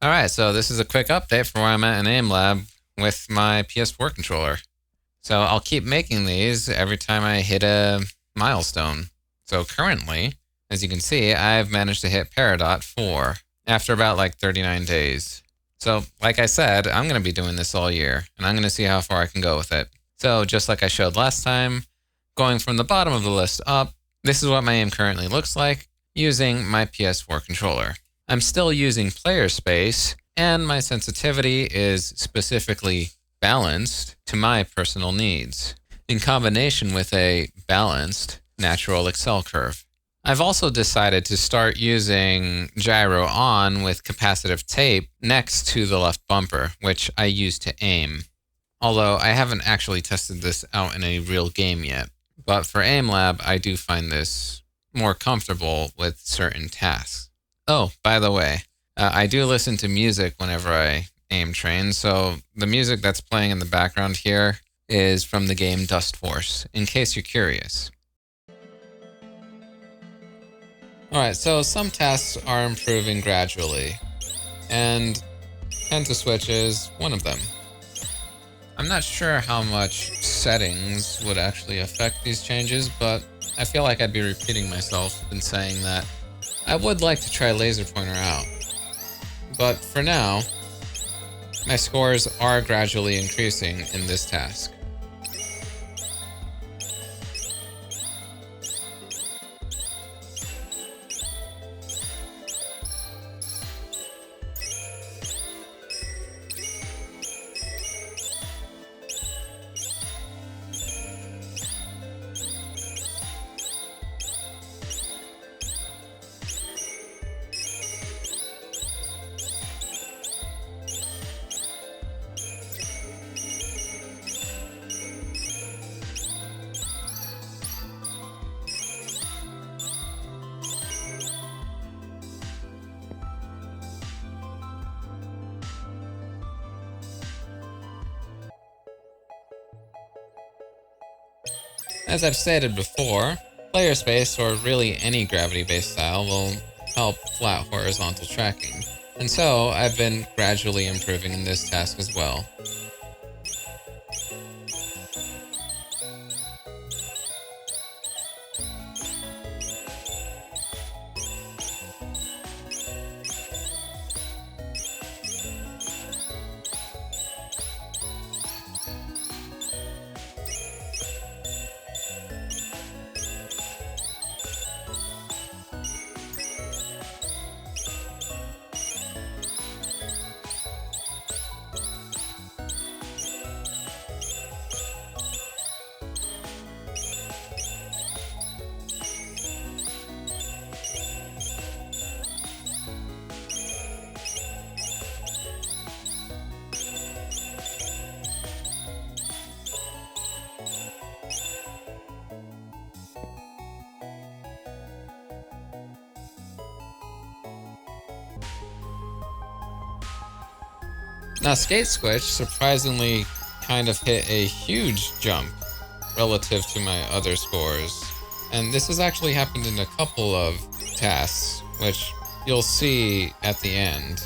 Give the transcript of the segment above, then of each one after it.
Alright, so this is a quick update for where I'm at in Aimlab with my PS4 controller. So I'll keep making these every time I hit a milestone. So currently, as you can see, I've managed to hit Peridot 4 after about like 39 days. So like I said, I'm going to be doing this all year, and I'm going to see how far I can go with it. So just like I showed last time, going from the bottom of the list up, this is what my aim currently looks like using my PS4 controller. I'm still using player space, and my sensitivity is specifically balanced to my personal needs, in combination with a balanced natural accel curve. I've also decided to start using gyro on with capacitive tape next to the left bumper, which I use to aim. Although I haven't actually tested this out in a real game yet, but for Aimlab, I do find this more comfortable with certain tasks. Oh, by the way, I do listen to music whenever I aim train, so the music that's playing in the background here is from the game Dust Force, in case you're curious. Alright, so some tasks are improving gradually, and Pentaswitch is one of them. I'm not sure how much settings would actually affect these changes, but I feel like I'd be repeating myself in saying that I would like to try laser pointer out. But for now, my scores are gradually increasing in this task. As I've stated before, player space, or really any gravity-based style, will help flat horizontal tracking, and so I've been gradually improving in this task as well. Now, Skateswitch surprisingly kind of hit a huge jump relative to my other scores, and this has actually happened in a couple of tasks, which you'll see at the end.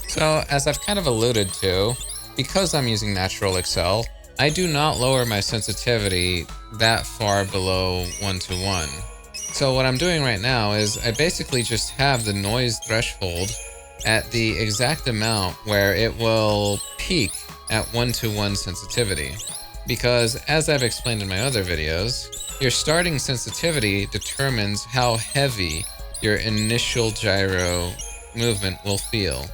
So, as I've kind of alluded to, because I'm using natural accel, I do not lower my sensitivity that far below 1:1. So what I'm doing right now is I basically just have the noise threshold at the exact amount where it will peak at 1:1 sensitivity. Because, as I've explained in my other videos, your starting sensitivity determines how heavy your initial gyro movement will feel.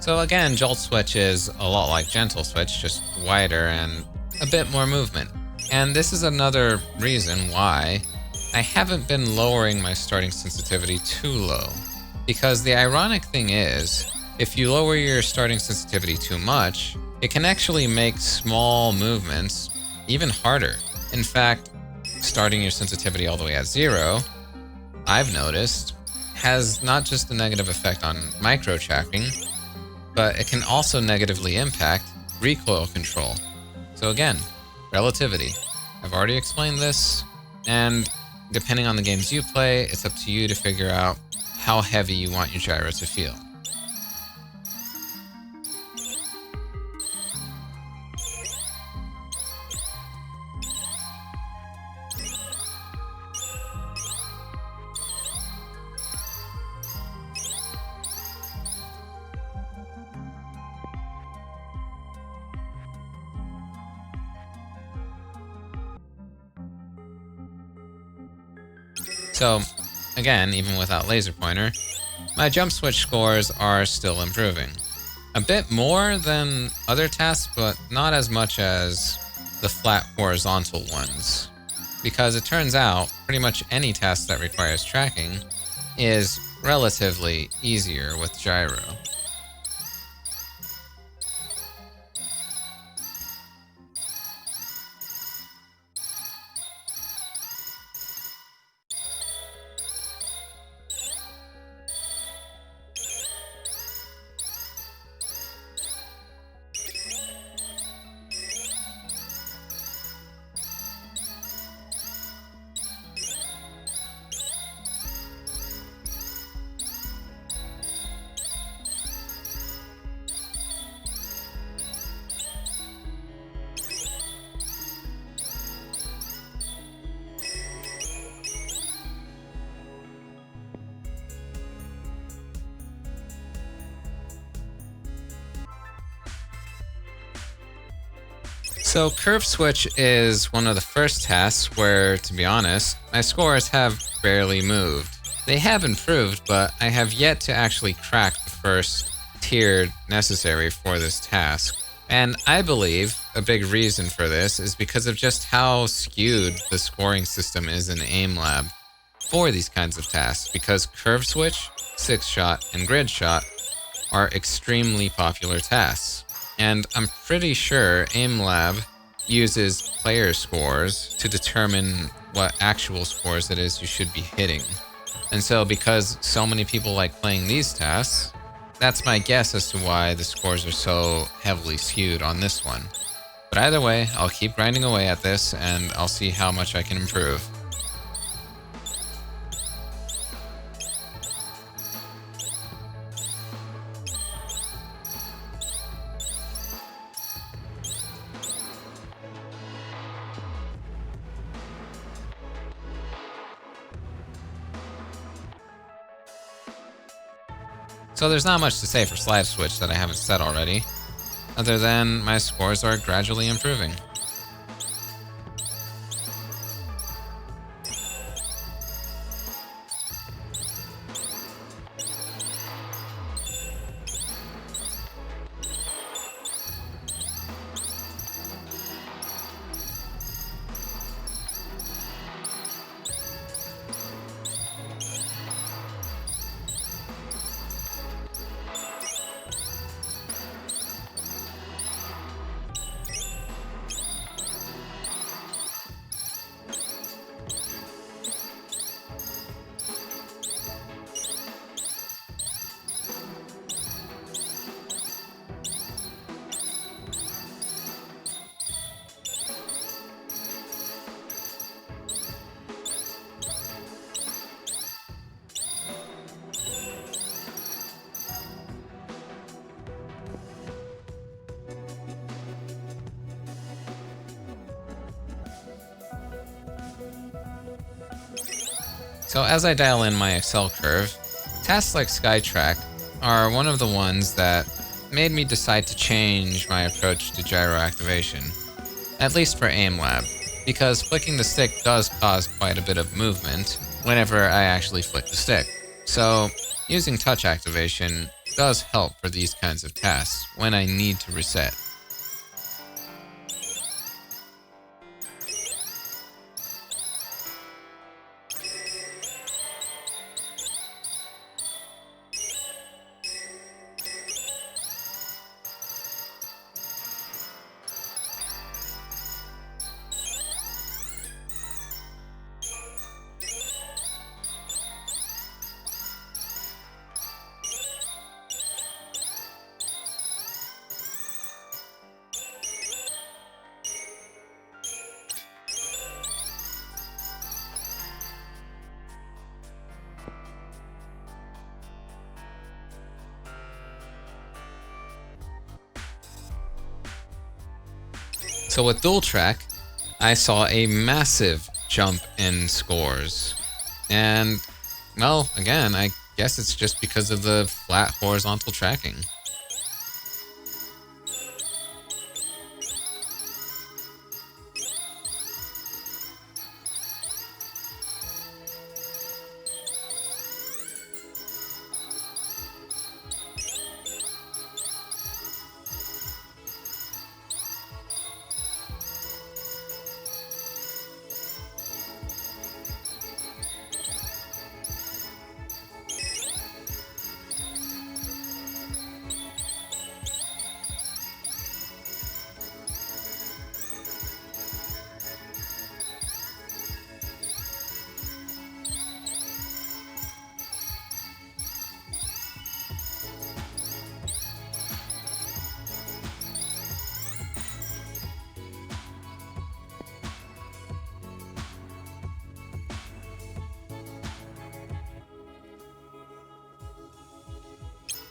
So again, Joltswitch is a lot like Gentleswitch, just wider and a bit more movement. And this is another reason why I haven't been lowering my starting sensitivity too low. Because the ironic thing is, if you lower your starting sensitivity too much, it can actually make small movements even harder. In fact, starting your sensitivity all the way at 0, I've noticed, has not just a negative effect on micro tracking, but it can also negatively impact recoil control. So again, relativity. I've already explained this, and depending on the games you play, it's up to you to figure out how heavy you want your gyro to feel. So, again, even without laser pointer, my Jumpswitch scores are still improving. A bit more than other tasks, but not as much as the flat horizontal ones. Because it turns out, pretty much any task that requires tracking is relatively easier with gyro. So Curveswitch is one of the first tasks where, to be honest, my scores have barely moved. They have improved, but I have yet to actually crack the first tier necessary for this task. And I believe a big reason for this is because of just how skewed the scoring system is in Aimlab for these kinds of tasks, because Curveswitch, 6-shot, and Gridshot are extremely popular tasks. And I'm pretty sure Aimlab uses player scores to determine what actual scores it is you should be hitting. And so because so many people like playing these tasks, that's my guess as to why the scores are so heavily skewed on this one. But either way, I'll keep grinding away at this and I'll see how much I can improve. So there's not much to say for Slideswitch that I haven't said already, other than my scores are gradually improving. So as I dial in my Excel curve, tasks like Skytrack are one of the ones that made me decide to change my approach to gyro activation, at least for Aimlab, because flicking the stick does cause quite a bit of movement whenever I actually flick the stick. So using touch activation does help for these kinds of tasks when I need to reset. So with Dualtrack, I saw a massive jump in scores. And, well, again, I guess it's just because of the flat horizontal tracking.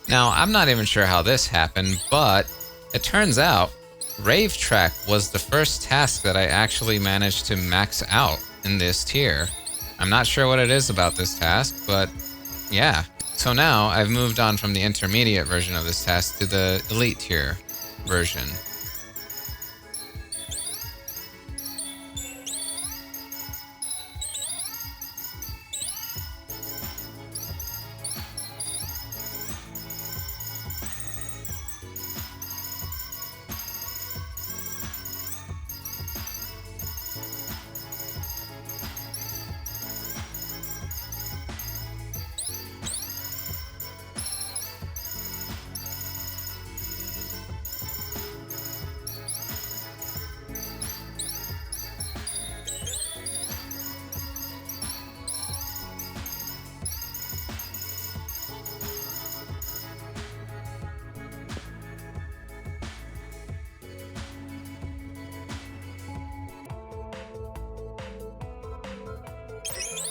Now, I'm not even sure how this happened, but it turns out Ravetrack was the first task that I actually managed to max out in this tier. I'm not sure what it is about this task, but yeah. So now I've moved on from the intermediate version of this task to the elite tier version.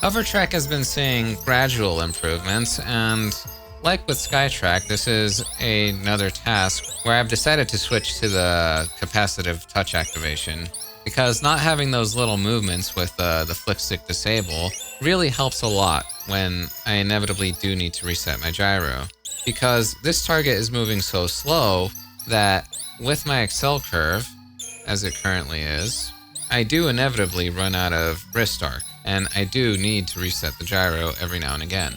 Hovertrack has been seeing gradual improvements, and like with Skytrack, this is another task where I've decided to switch to the capacitive touch activation, because not having those little movements with the flick stick disable really helps a lot when I inevitably do need to reset my gyro, because this target is moving so slow that with my Excel curve, as it currently is, I do inevitably run out of wrist arc, and I do need to reset the gyro every now and again.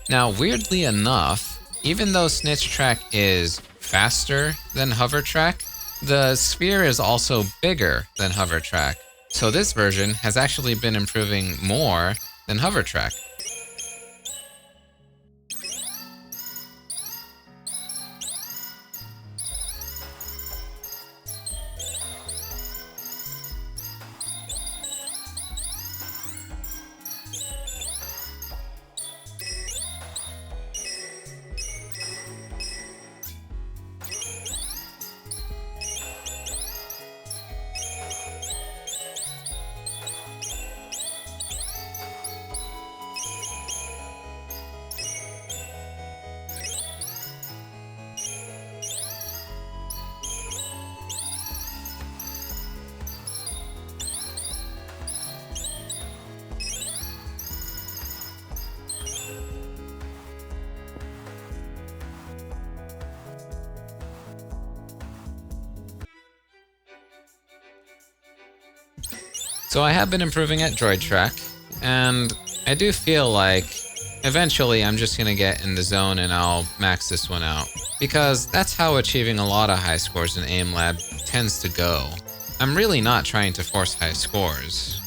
Now, weirdly enough, even though Snitchtrack is faster than Hovertrack, the sphere is also bigger than Hovertrack. So this version has actually been improving more than Hovertrack. So I have been improving at Droidtrack, and I do feel like eventually I'm just gonna get in the zone and I'll max this one out, because that's how achieving a lot of high scores in Aimlab tends to go. I'm really not trying to force high scores.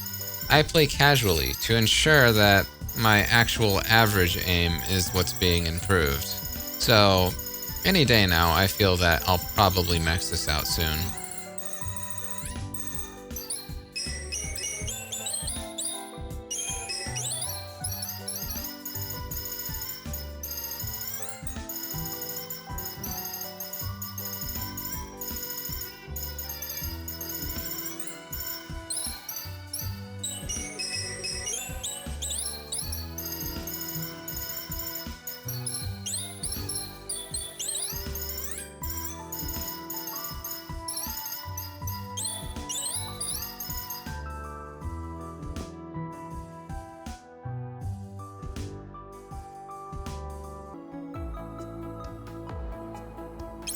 I play casually to ensure that my actual average aim is what's being improved. So any day now, I feel that I'll probably max this out soon.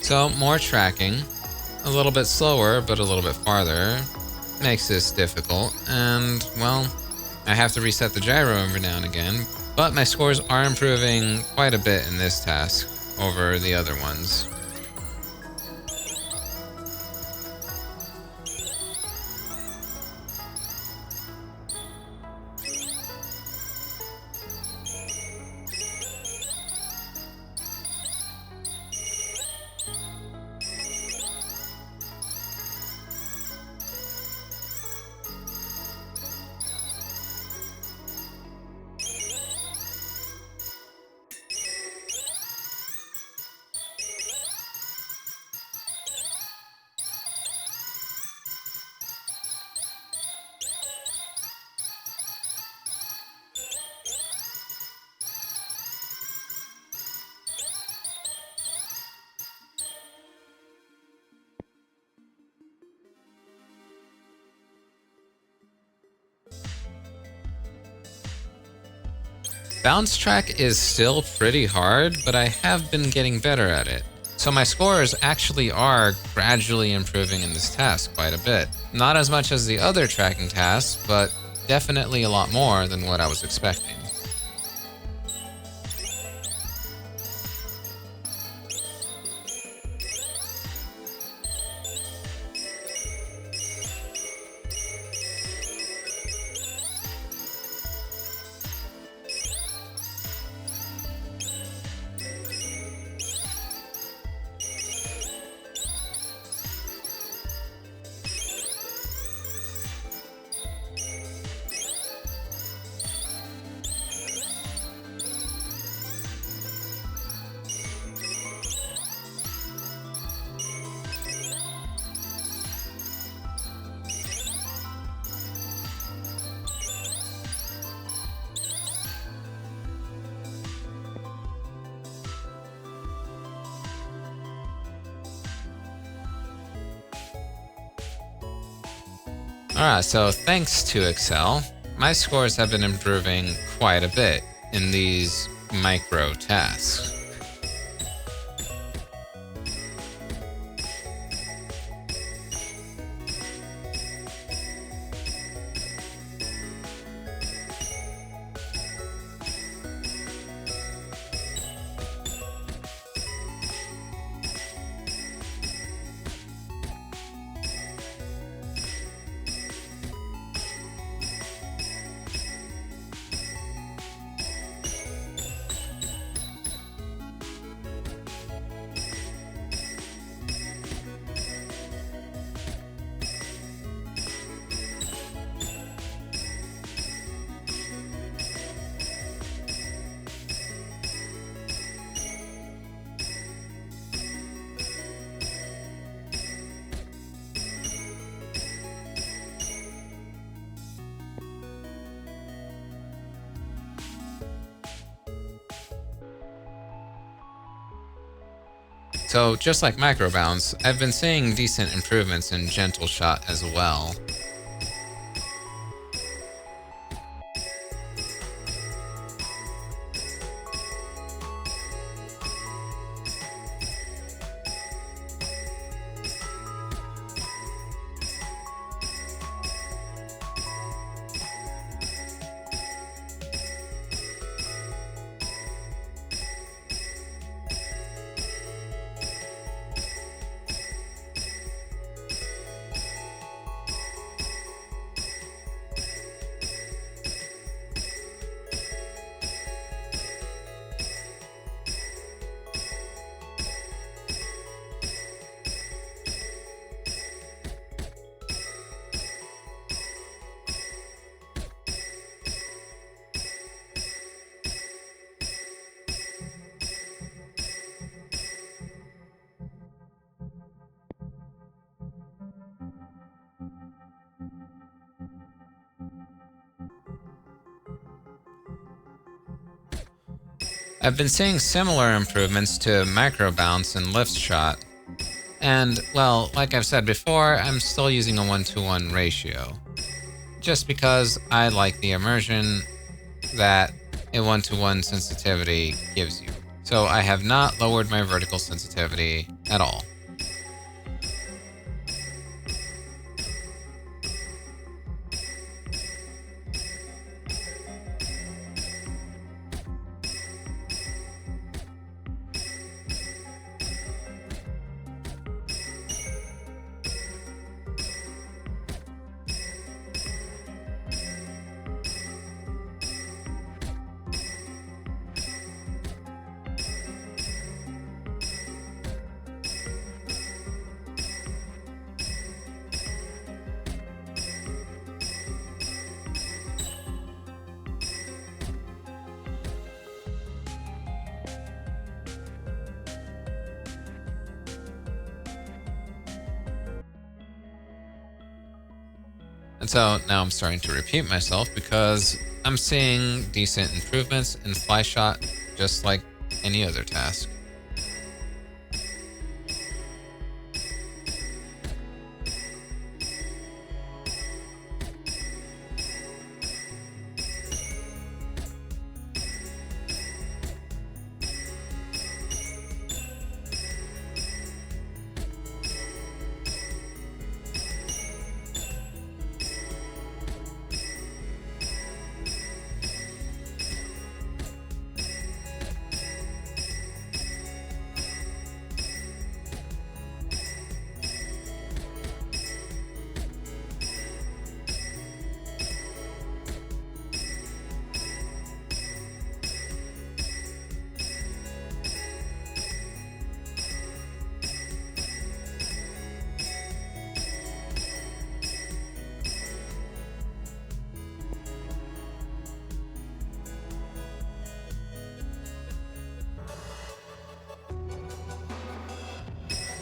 So more tracking, a little bit slower, but a little bit farther, makes this difficult, and well, I have to reset the gyro every now and again, but my scores are improving quite a bit in this task over the other ones. Bouncetrack is still pretty hard, but I have been getting better at it. So my scores actually are gradually improving in this task quite a bit. Not as much as the other tracking tasks, but definitely a lot more than what I was expecting. Alright, so thanks to Excel, my scores have been improving quite a bit in these micro tasks. So just like Microbounce, I've been seeing decent improvements in Gentleshot as well. I've been seeing similar improvements to Microbounce and Liftshot, and, well, like I've said before, I'm still using a 1-to-1 ratio, just because I like the immersion that a 1-to-1 sensitivity gives you. So I have not lowered my vertical sensitivity at all. And so now I'm starting to repeat myself because I'm seeing decent improvements in Flyshot just like any other task.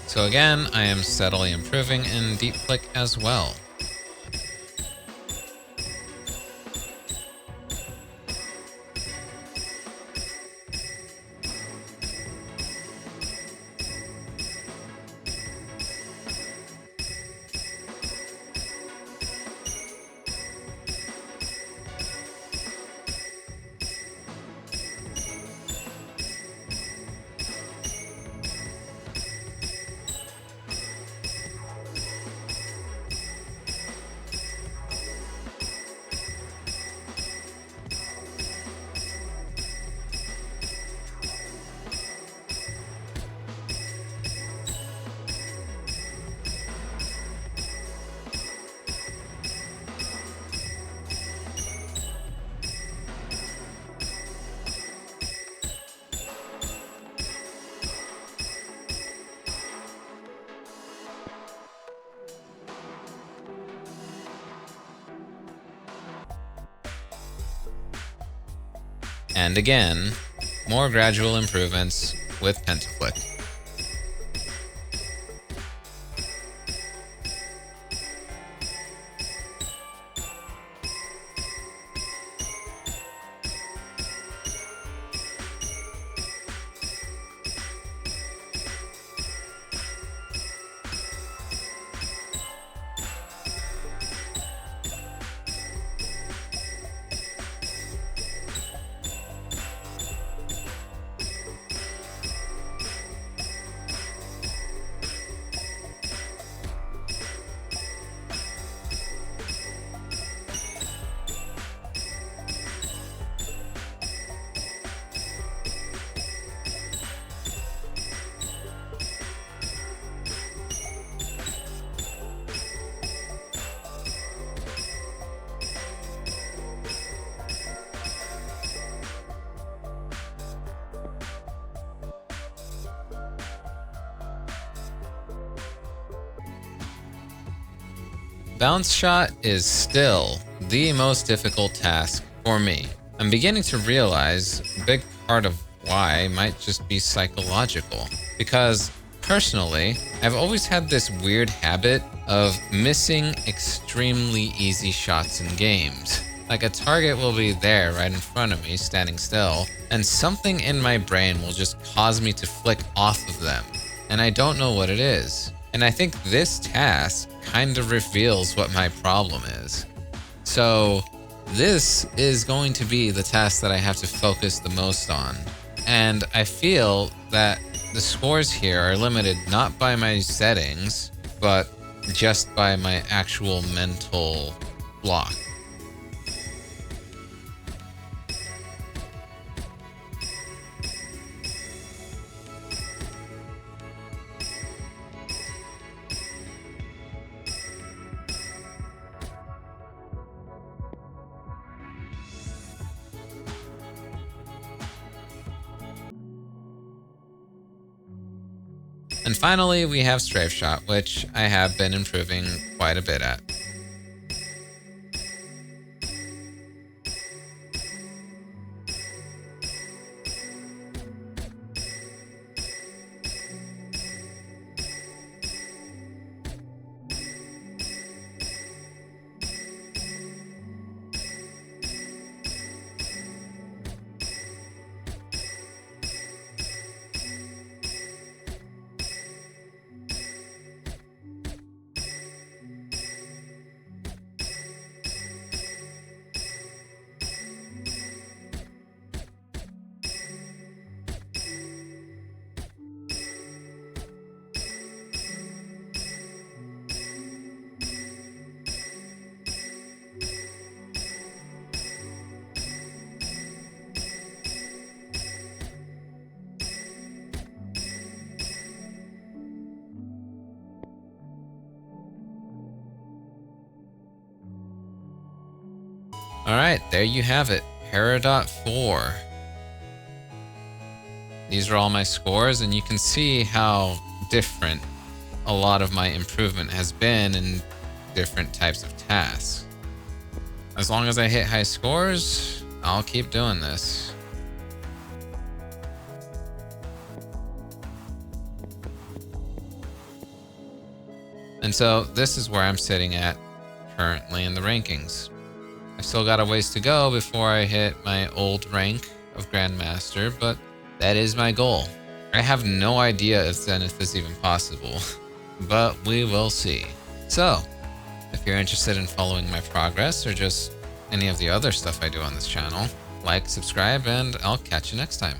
So again, I am steadily improving in Deepflick as well. And again, more gradual improvements with Pentaflick. Bounceshot is still the most difficult task for me. I'm beginning to realize a big part of why might just be psychological. Because personally, I've always had this weird habit of missing extremely easy shots in games. Like a target will be there right in front of me, standing still, and something in my brain will just cause me to flick off of them. And I don't know what it is. And I think this task kind of reveals what my problem is. So this is going to be the task that I have to focus the most on. And I feel that the scores here are limited not by my settings, but just by my actual mental block. And finally, we have Strafeshot, which I have been improving quite a bit at. Alright, there you have it, Peridot 4. These are all my scores, and you can see how different a lot of my improvement has been in different types of tasks. As long as I hit high scores, I'll keep doing this. And so this is where I'm sitting at currently in the rankings. I've still got a ways to go before I hit my old rank of Grandmaster, but that is my goal. I have no idea if Zenith is even possible, but we will see. So, if you're interested in following my progress or just any of the other stuff I do on this channel, like, subscribe, and I'll catch you next time.